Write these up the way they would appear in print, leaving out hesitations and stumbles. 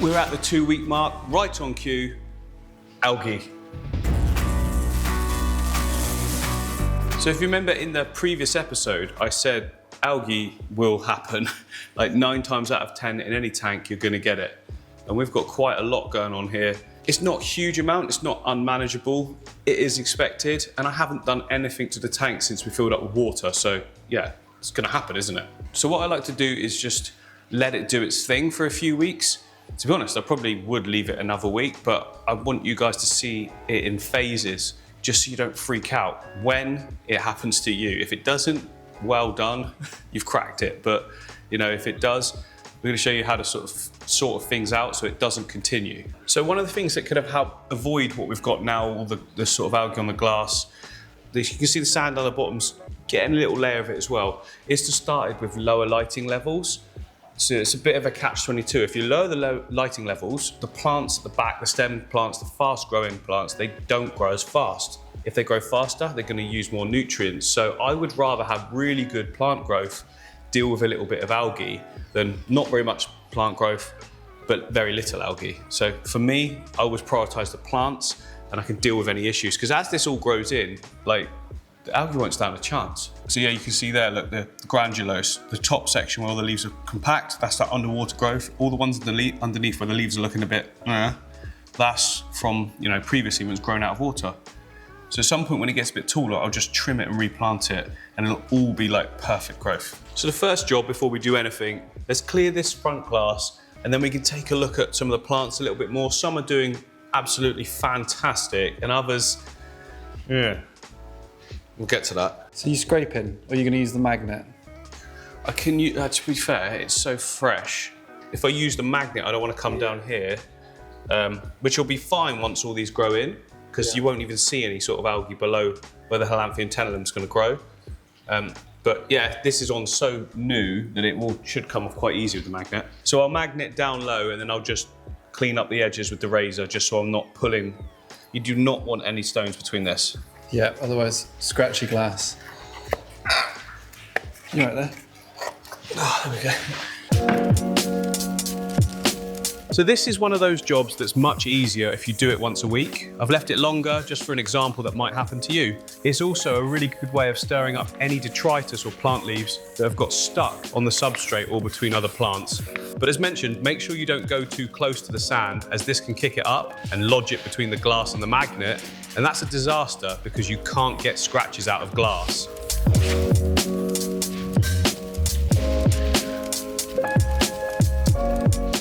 We're at the 2-week mark, right on cue, algae. So if you remember in the previous episode, I said algae will happen. Like 9 times out of 10 in any tank, you're gonna get it. And we've got quite a lot going on here. It's not a huge amount, it's not unmanageable. It is expected, and I haven't done anything to the tank since we filled up with water. So yeah, it's gonna happen, isn't it? So what I like to do is just let it do its thing for a few weeks. To be honest, I probably would leave it another week, but I want you guys to see it in phases, just so you don't freak out when it happens to you. If it doesn't, well done, you've cracked it. But you know, if it does, we're gonna show you how to sort of things out so it doesn't continue. So one of the things that could have helped avoid what we've got now, all the sort of algae on the glass, you can see the sand on the bottoms, getting a little layer of it as well, is to start with lower lighting levels. So it's a bit of a catch-22. If you lower the low lighting levels, the plants at the back, the stem plants, the fast-growing plants, they don't grow as fast. If they grow faster, they're going to use more nutrients. So I would rather have really good plant growth deal with a little bit of algae than not very much plant growth, but very little algae. So for me, I always prioritize the plants and I can deal with any issues. Because as this all grows in, like, the algae won't stand a chance. So yeah, you can see there, look, the granulose, the top section where all the leaves are compact, that's that underwater growth. All the ones underneath where the leaves are looking a bit, that's from, you know, previously when it's grown out of water. So at some point when it gets a bit taller, I'll just trim it and replant it, and it'll all be like perfect growth. So the first job before we do anything, let's clear this front glass, and then we can take a look at some of the plants a little bit more. Some are doing absolutely fantastic, and others, yeah. We'll get to that. So you scraping, or are you going to use the magnet? I can use, to be fair, it's so fresh. If I use the magnet, I don't want to come down here, which will be fine once all these grow in, because you won't even see any sort of algae below where the Halanthia tenellum is going to grow. But yeah, this is on so new that it should come off quite easy with the magnet. So I'll magnet down low, and then I'll just clean up the edges with the razor, just so I'm not pulling. You do not want any stones between this. Yeah, otherwise scratchy glass. You right there? Oh, there we go. So this is one of those jobs that's much easier if you do it once a week. I've left it longer just for an example that might happen to you. It's also a really good way of stirring up any detritus or plant leaves that have got stuck on the substrate or between other plants. But as mentioned, make sure you don't go too close to the sand, as this can kick it up and lodge it between the glass and the magnet. And that's a disaster because you can't get scratches out of glass.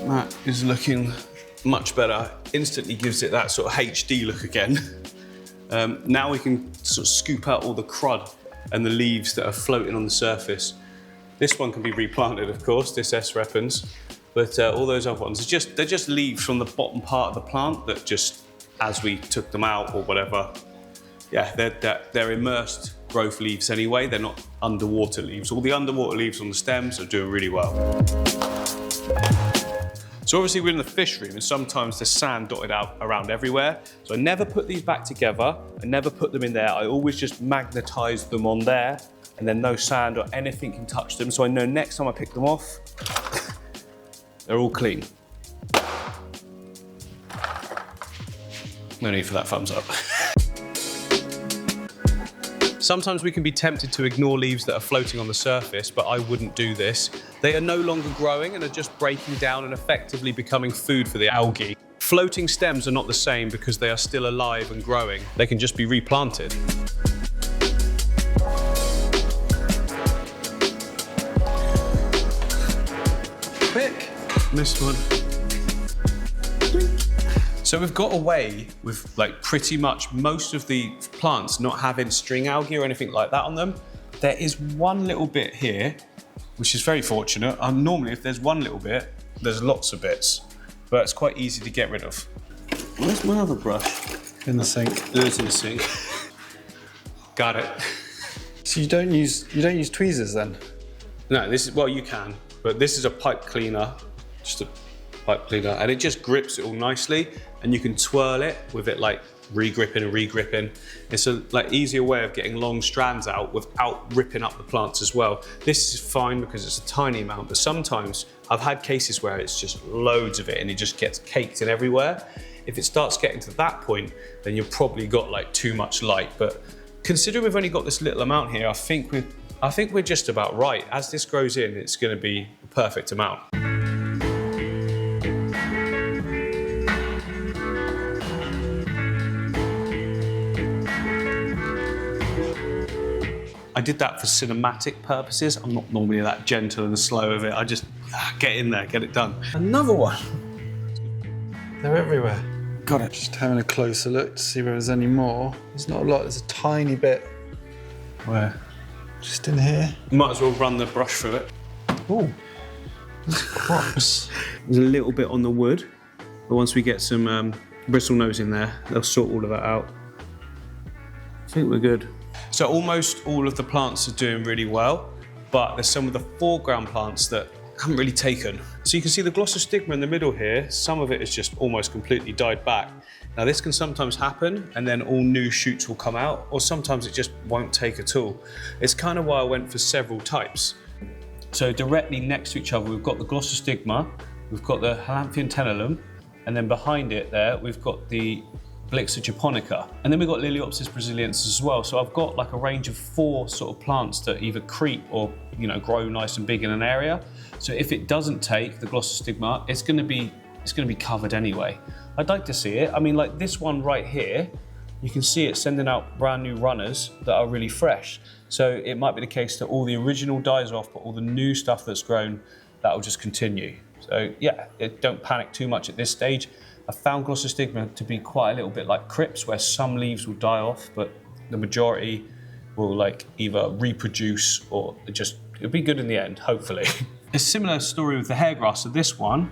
That is looking much better. Instantly gives it that sort of HD look again. Now we can sort of scoop out all the crud and the leaves that are floating on the surface. This one can be replanted, of course, this S. repens, but all those other ones, they're just leaves from the bottom part of the plant that just, as we took them out or whatever, yeah, they're immersed growth leaves anyway. They're not underwater leaves. All the underwater leaves on the stems are doing really well. So obviously we're in the fish room, and sometimes there's sand dotted out around everywhere. So I never put these back together. I never put them in there. I always just magnetize them on there, and then no sand or anything can touch them. So I know next time I pick them off, they're all clean. No need for that thumbs up. Sometimes we can be tempted to ignore leaves that are floating on the surface, but I wouldn't do this. They are no longer growing and are just breaking down and effectively becoming food for the algae. Floating stems are not the same because they are still alive and growing. They can just be replanted. Quick! Missed one. So we've got away with like pretty much most of the plants not having string algae or anything like that on them. There is one little bit here, which is very fortunate. Normally if there's one little bit, there's lots of bits, but it's quite easy to get rid of. Where's my other brush? In the sink. It's in the sink. Got it. So you don't use tweezers then? No, this is, well, you can, but this is a pipe cleaner, just a pipe cleaner, and it just grips it all nicely, and you can twirl it with it like re-gripping and re-gripping. It's a like easier way of getting long strands out without ripping up the plants as well. This is fine because it's a tiny amount, but sometimes I've had cases where it's just loads of it and it just gets caked in everywhere. If it starts getting to that point, then you've probably got like too much light. But considering we've only got this little amount here, I think we're just about right. As this grows in, it's going to be the perfect amount. I did that for cinematic purposes. I'm not normally that gentle and slow with it. I just get in there, get it done. Another one. They're everywhere. Got it. Just having a closer look to see whether there's any more. There's not a lot, there's a tiny bit. Where? Just in here. Might as well run the brush through it. Oh, there's crops. There's a little bit on the wood, but once we get some bristlenose in there, they'll sort all of that out. I think we're good. So almost all of the plants are doing really well, but there's some of the foreground plants that haven't really taken. So you can see the glossostigma in the middle here, some of it is just almost completely died back. Now this can sometimes happen and then all new shoots will come out, or sometimes it just won't take at all. It's kind of why I went for several types. So directly next to each other, we've got the glossostigma, we've got the Halampion tenellum, and then behind it there, we've got the Blixa japonica. And then we've got Liliopsis brasiliensis as well. So I've got like a range of 4 sort of plants that either creep or, you know, grow nice and big in an area. So if it doesn't take the glossostigma, it's gonna be covered anyway. I'd like to see it. I mean, like this one right here, you can see it sending out brand new runners that are really fresh. So it might be the case that all the original dies off, but all the new stuff that's grown, that will just continue. So yeah, don't panic too much at this stage. I found glossostigma to be quite a little bit like crypts, where some leaves will die off, but the majority will like either reproduce or it'll be good in the end, hopefully. A similar story with the hairgrass. So this one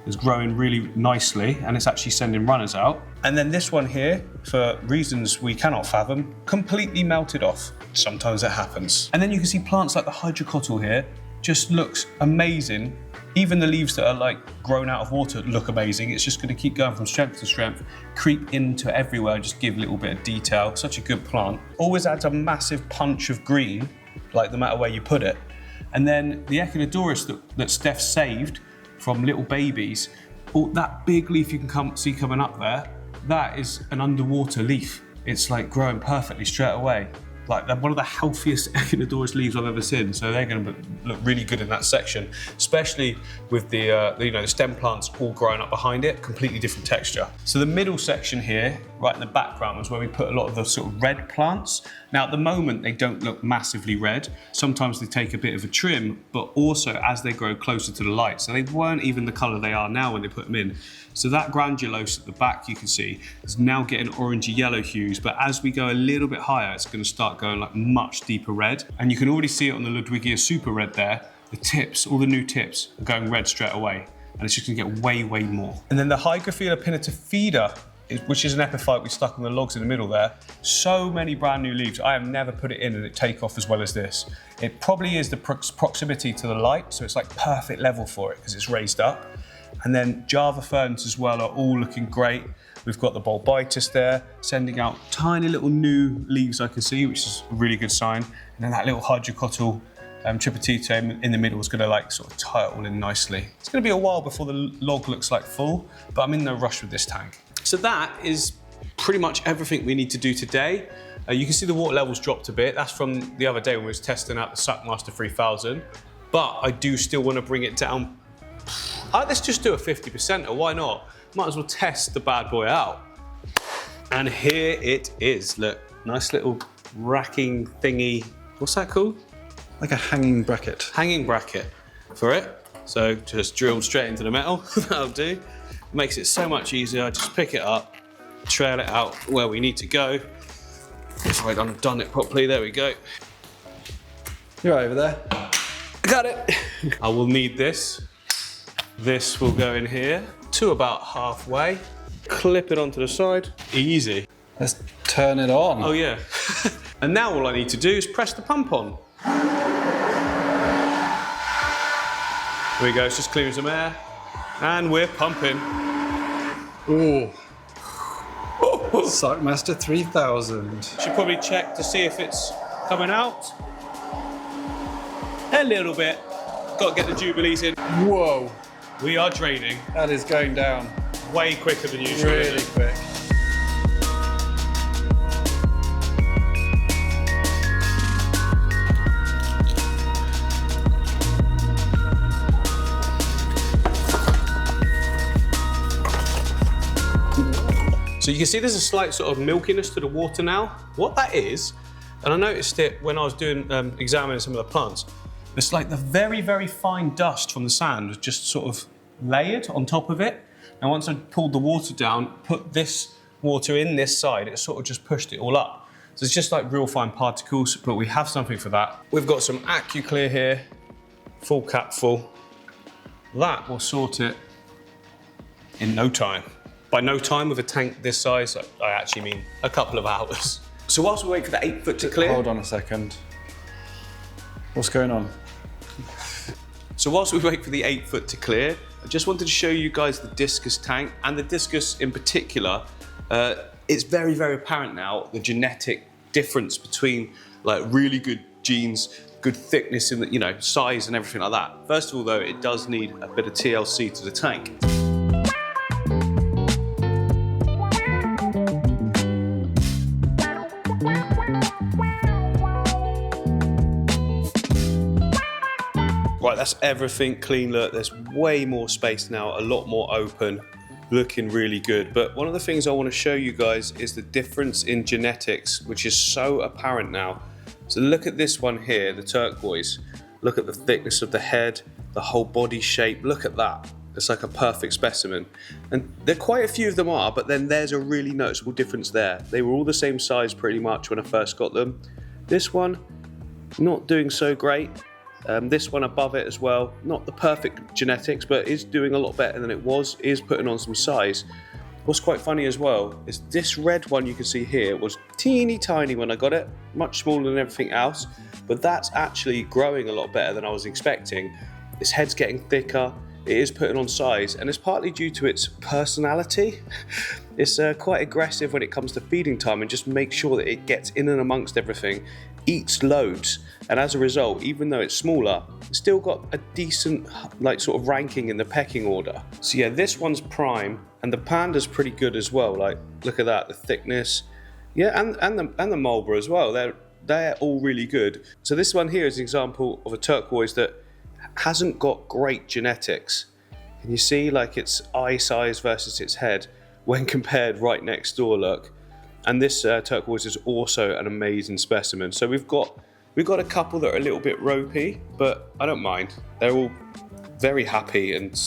is growing really nicely and it's actually sending runners out. And then this one here, for reasons we cannot fathom, completely melted off. Sometimes it happens. And then you can see plants like the hydrocotyle here, just looks amazing. Even the leaves that are like grown out of water look amazing. It's just going to keep going from strength to strength, creep into everywhere, just give a little bit of detail. Such a good plant. Always adds a massive punch of green, like no matter where you put it. And then the Echinodoris that Steph saved from little babies, that big leaf you can see coming up there, that is an underwater leaf. It's like growing perfectly straight away. Like they're one of the healthiest Echinodoris leaves I've ever seen, so they're going to look really good in that section, especially with the stem plants all growing up behind it, completely different texture. So the middle section here, right in the background, is where we put a lot of the sort of red plants. Now at the moment they don't look massively red. Sometimes they take a bit of a trim, but also as they grow closer to the light. So they weren't even the colour they are now when they put them in. So that granulose at the back you can see is now getting orangey yellow hues, but as we go a little bit higher, it's going to start going like much deeper red. And you can already see it on the Ludwigia Super Red there. The tips, all the new tips are going red straight away, and it's just going to get way, way more. And then the Hygrophila pinnatifida, which is an epiphyte we stuck on the logs in the middle there. So many brand new leaves. I have never put it in and it take off as well as this. It probably is the proximity to the light, so it's like perfect level for it because it's raised up. And then Java ferns as well are all looking great. We've got the Bulbitis there, sending out tiny little new leaves I can see, which is a really good sign. And then that little Hydrocotyle Tripotita in the middle is gonna like sort of tie it all in nicely. It's gonna be a while before the log looks like full, but I'm in no rush with this tank. So that is pretty much everything we need to do today. You can see the water levels dropped a bit. That's from the other day when we was testing out the Suckmaster 3000, but I do still wanna bring it down. Let's just do a 50%, or why not? Might as well test the bad boy out. And here it is. Look, nice little racking thingy. What's that called? Like a hanging bracket. Hanging bracket for it. So just drill straight into the metal. That'll do. Makes it so much easier. Just pick it up, trail it out where we need to go. If I've done it properly, there we go. You're over there. Got it. I will need this. This will go in here to about halfway. Clip it onto the side. Easy. Let's turn it on. Oh yeah. And now all I need to do is press the pump on. There we go, it's just clearing some air. And we're pumping. Ooh. Suckmaster 3000. Should probably check to see if it's coming out. A little bit. got to get the Jubilees in. Whoa, We are draining that is going down way quicker than usual. really quick. So you can see there's a slight sort of milkiness to the water now. What that is, and I noticed it when I was doing examining some of the plants, it's like the very, very fine dust from the sand was just sort of layered on top of it. And once I pulled the water down, put this water in this side, it sort of just pushed it all up. So it's just like real fine particles, but we have something for that. We've got some AquaClear here, full cap full. That will sort it in no time. By no time with a tank this size, I actually mean a couple of hours. So whilst we wait for the 8 foot to clear. Hold on a second. What's going on? So whilst we wait for the 8 foot to clear, I just wanted to show you guys the discus tank, and the discus in particular. It's very, very apparent now, the genetic difference between like really good genes, good thickness in the, you know, size and everything like that. First of all though, it does need a bit of TLC to the tank. Right, that's everything clean. Look, there's way more space now, a lot more open, looking really good. But one of the things I want to show you guys is the difference in genetics, which is so apparent now. So look at this one here, the turquoise. Look at the thickness of the head, the whole body shape. Look at that. It's like a perfect specimen. And there quite a few of them are, but then there's a really noticeable difference there. They were all the same size pretty much when I first got them. This one, not doing so great. This one above it as well, not the perfect genetics, but is doing a lot better than it was, is putting on some size. What's quite funny as well is this red one you can see here was teeny tiny when I got it, much smaller than everything else, but that's actually growing a lot better than I was expecting. Its head's getting thicker, it is putting on size, and it's partly due to its personality. It's quite aggressive when it comes to feeding time and just make sure that it gets in and amongst everything, eats loads, and as a result, even though it's smaller, it's still got a decent like sort of ranking in the pecking order. So yeah, this one's prime, and the panda's pretty good as well. Like, look at that, the thickness, yeah, and the Marlborough as well. They're all really good. So this one here is an example of a turquoise that hasn't got great genetics. Can you see like its eye size versus its head when compared right next door? Look. And this turquoise is also an amazing specimen. So we've got a couple that are a little bit ropey, but I don't mind. They're all very happy, and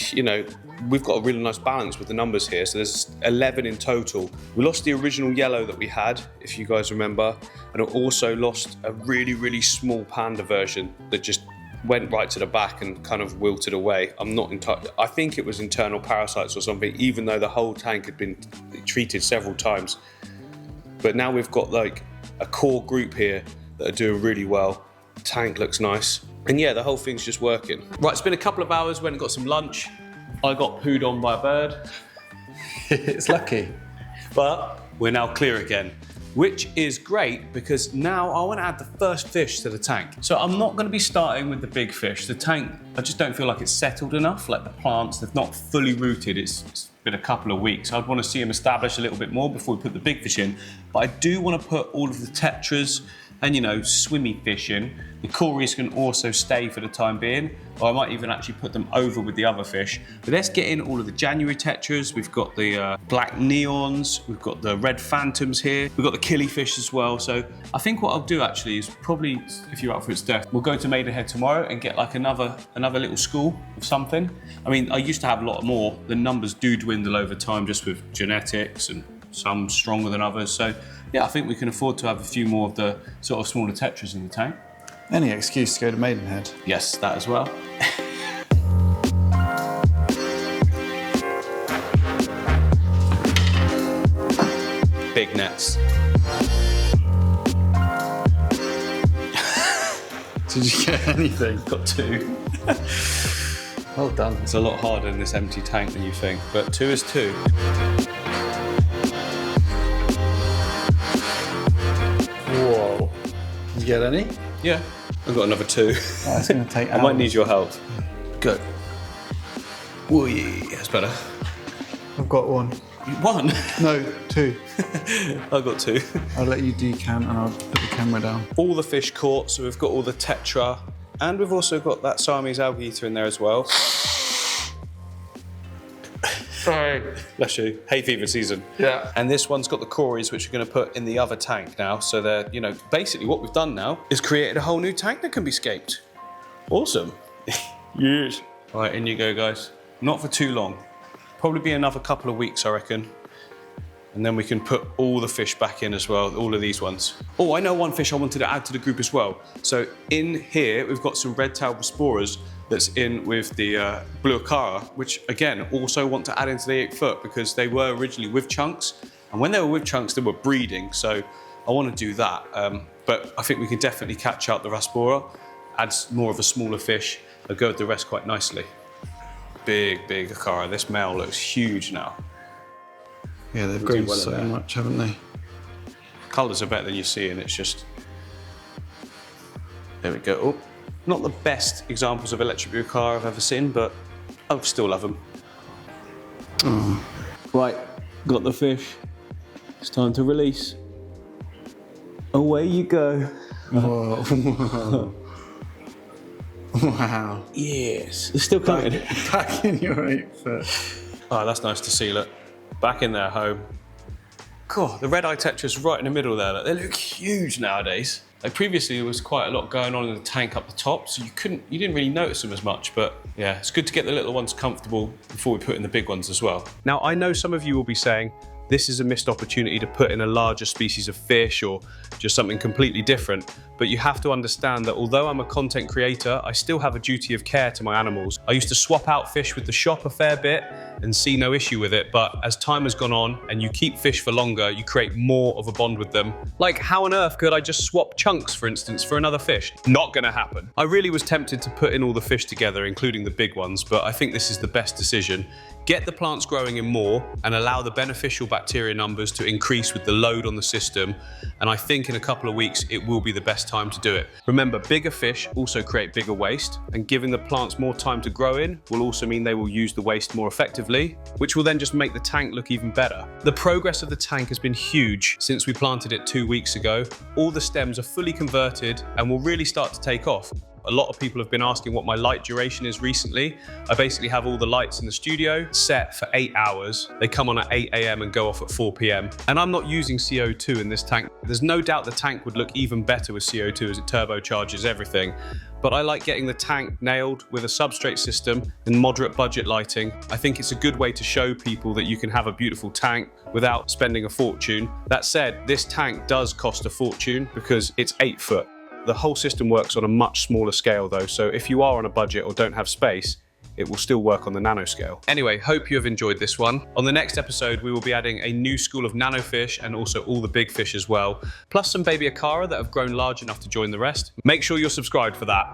you know, we've got a really nice balance with the numbers here. So there's 11 in total. We lost the original yellow that we had, if you guys remember, and I also lost a really, really small panda version that just went right to the back and kind of wilted away. I'm not entirely, I think it was internal parasites or something, even though the whole tank had been treated several times. But now we've got like a core group here that are doing really well. The tank looks nice. And yeah, the whole thing's just working. Right, it's been a couple of hours, went and got some lunch. I got pooed on by a bird. It's lucky. But we're now clear again, which is great because now I want to add the first fish to the tank. So I'm not going to be starting with the big fish. The tank, I just don't feel like it's settled enough. Like the plants, they've not fully rooted. It's been a couple of weeks. I'd want to see them establish a little bit more before we put the big fish in. But I do want to put all of the tetras and, you know, swimmy fish in. The cories can also stay for the time being, or I might even actually put them over with the other fish. But let's get in all of the January tetras. We've got the black neons, we've got the red phantoms here, we've got the killifish as well. So I think what I'll do actually is probably, if you're up for it, Steph, we'll go to Maidenhead tomorrow and get like another little school of something. I mean, I used to have a lot more. The numbers do dwindle over time just with genetics and some stronger than others. So yeah, I think we can afford to have a few more of the sort of smaller tetras in the tank. Any excuse to go to Maidenhead. Yes, that as well. Big nets. Did you get anything? Got 2. Well done. It's a lot harder in this empty tank than you think, but 2 is 2. Whoa. Did you get any? Yeah. I've got another 2. Oh, it's going to take hours. I might need your help. Go. Ooh, yeah, that's better. I've got 1. 1? No, 2. I've got 2. I'll let you decant and I'll put the camera down. All the fish caught, so we've got all the tetra, and we've also got that Siamese algae eater in there as well. Sorry. Bless you. Hay fever season. Yeah. And this one's got the cories, which we're going to put in the other tank now. So they're, you know, basically what we've done now is created a whole new tank that can be scaped. Awesome. Yes. All right, in you go, guys. Not for too long. Probably be another couple of weeks, I reckon. And then we can put all the fish back in as well, all of these ones. Oh, I know one fish I wanted to add to the group as well. So in here, we've got some red-tailed Bosporas that's in with the blue Acara, which again, also want to add into the 8 foot because they were originally with chunks. And when they were with chunks, they were breeding. So I want to do that. But I think we can definitely catch out the Raspora, add more of a smaller fish, and go with the rest quite nicely. Big Acara. This male looks huge now. Yeah, they've grown so much, haven't they? Colours are better than you see, and it's just... There we go. Oh, not the best examples of electric blue Acara I've ever seen, but I still love them. Oh. Right, got the fish. It's time to release. Away you go. Whoa. Wow. Yes, it's still coming. Back in your 8 foot. Oh, that's nice to see, look. Back in their home. God, the red eye tetra's right in the middle there. Look. They look huge nowadays. Like previously there was quite a lot going on in the tank up the top, so you didn't really notice them as much, but yeah, it's good to get the little ones comfortable before we put in the big ones as well. Now, I know some of you will be saying, this is a missed opportunity to put in a larger species of fish or just something completely different. But you have to understand that although I'm a content creator, I still have a duty of care to my animals. I used to swap out fish with the shop a fair bit and see no issue with it. But as time has gone on and you keep fish for longer, you create more of a bond with them. Like how on earth could I just swap chunks, for instance, for another fish? Not gonna happen. I really was tempted to put in all the fish together, including the big ones, but I think this is the best decision. Get the plants growing in more and allow the beneficial bacteria numbers to increase with the load on the system. And I think in a couple of weeks, it will be the best time to do it. Remember, bigger fish also create bigger waste, and giving the plants more time to grow in will also mean they will use the waste more effectively, which will then just make the tank look even better. The progress of the tank has been huge since we planted it 2 weeks ago. All the stems are fully converted and will really start to take off. A lot of people have been asking what my light duration is recently. I basically have all the lights in the studio set for 8 hours. They come on at 8 AM and go off at 4 PM. And I'm not using CO2 in this tank. There's no doubt the tank would look even better with CO2 as it turbocharges everything. But I like getting the tank nailed with a substrate system and moderate budget lighting. I think it's a good way to show people that you can have a beautiful tank without spending a fortune. That said, this tank does cost a fortune because it's 8 foot. The whole system works on a much smaller scale though, so if you are on a budget or don't have space, it will still work on the nano scale. Anyway, hope you have enjoyed this one. On the next episode, we will be adding a new school of nanofish and also all the big fish as well, plus some baby Acara that have grown large enough to join the rest. Make sure you're subscribed for that.